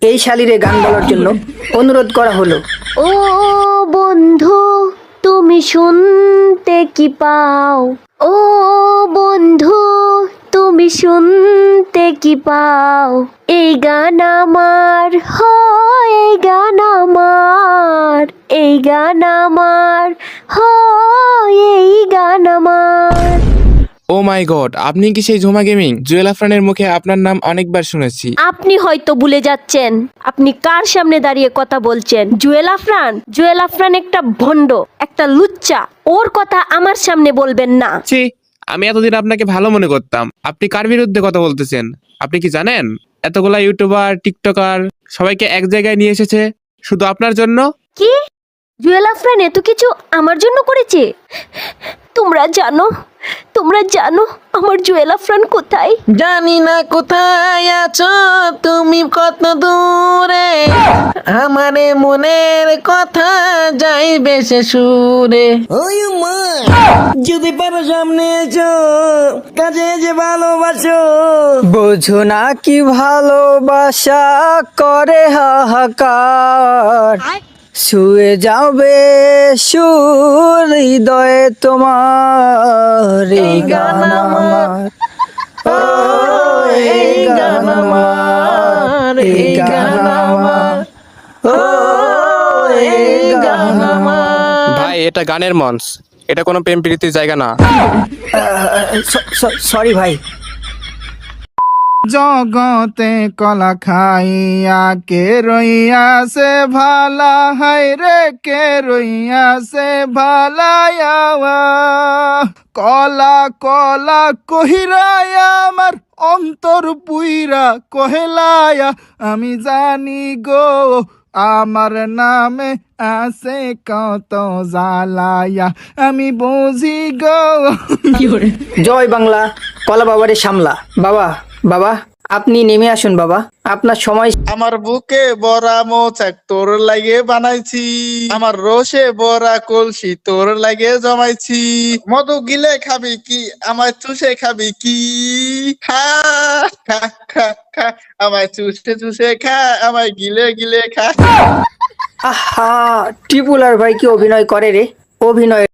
এই শালিরে গান বলার জন্য অনুরোধ করা হলো। ও বন্ধু তুমি শুনতে কি পাও, ও বন্ধু তুমি শুনতে কি পাও, এই গান আমার হয়, এই গান আমার, এই গান আমার হয়, এই গান আমার। ও মাই গড, আপনি কি সেই ঝুমা গেমিং? জুয়েল আফরানের মুখে আপনার নাম অনেকবার শুনেছি। আপনি হয়তো ভুলে যাচ্ছেন আপনি কার সামনে দাঁড়িয়ে কথা বলছেন। জুয়েল আফরান, জুয়েল আফরান একটা ভণ্ড, একটা লুচ্চা, ওর কথা আমার সামনে বলবেন না। ছি, আমি এতদিন আপনাকে ভালো মনে করতাম। আপনি কার বিরুদ্ধে কথা বলতেছেন আপনি কি জানেন? এতগুলা ইউটিউবার, টিকটকার সবাইকে এক জায়গায় নিয়ে এসেছে শুধু আপনার জন্য। কি? জুয়েল আফরান এত কিছু আমার জন্য করেছে? তোমরা জানো, তোমরা জানো আমার জুয়েল আফরান কোথায়? জানি না কোথায় আছো তুমি, কত দূরে, আমারে মনের কথা যাইবে সে সুরে। ওই মা, যদি পারো সামনে এসো, কাছে যে ভালোবাসো। বোঝো না কি ভালোবাসা করে হাহাকার, শুয়ে যাবে সুর হৃদয়ে তোমার। এই গান আমার, ও এই গান আমার, এই গান আমার, ও এই গান আমার। ভাই, এটা গানের মঞ্চ, এটা কোনো প্রেম প্রীতির জায়গা না। সরি ভাই। জগতে কলা খাইয়া কে রইয়াছে ভালা, হাই রে কে রইয়াছে ভালায়া। কলা কলা কহিরায় আমার অন্তর পুইরা কহেলায়া, আমি জানি গো আমার নামে আছে কত জ্বালায়া, আমি বুঝি গো। জয় বাংলা, কলা বাবারে সামলা। বাবা, বাবা আপনি নেমে আসুন বাবা, আপনার সময়। আমার বুকে বড়া মোচাক তোর লাগে বানাইছি, আমার রসে বড়া কলসি তোর লাগে জমাইছি। মধু গিলে খাবি কি, আমায় চুষে খাবি কি? খা খা খা খা, আমায় চুষে চুষে খা, আমায় গিলে গিলে খা। আহা, টিপুলার ভাই কি অভিনয় করে রে! অভিনয়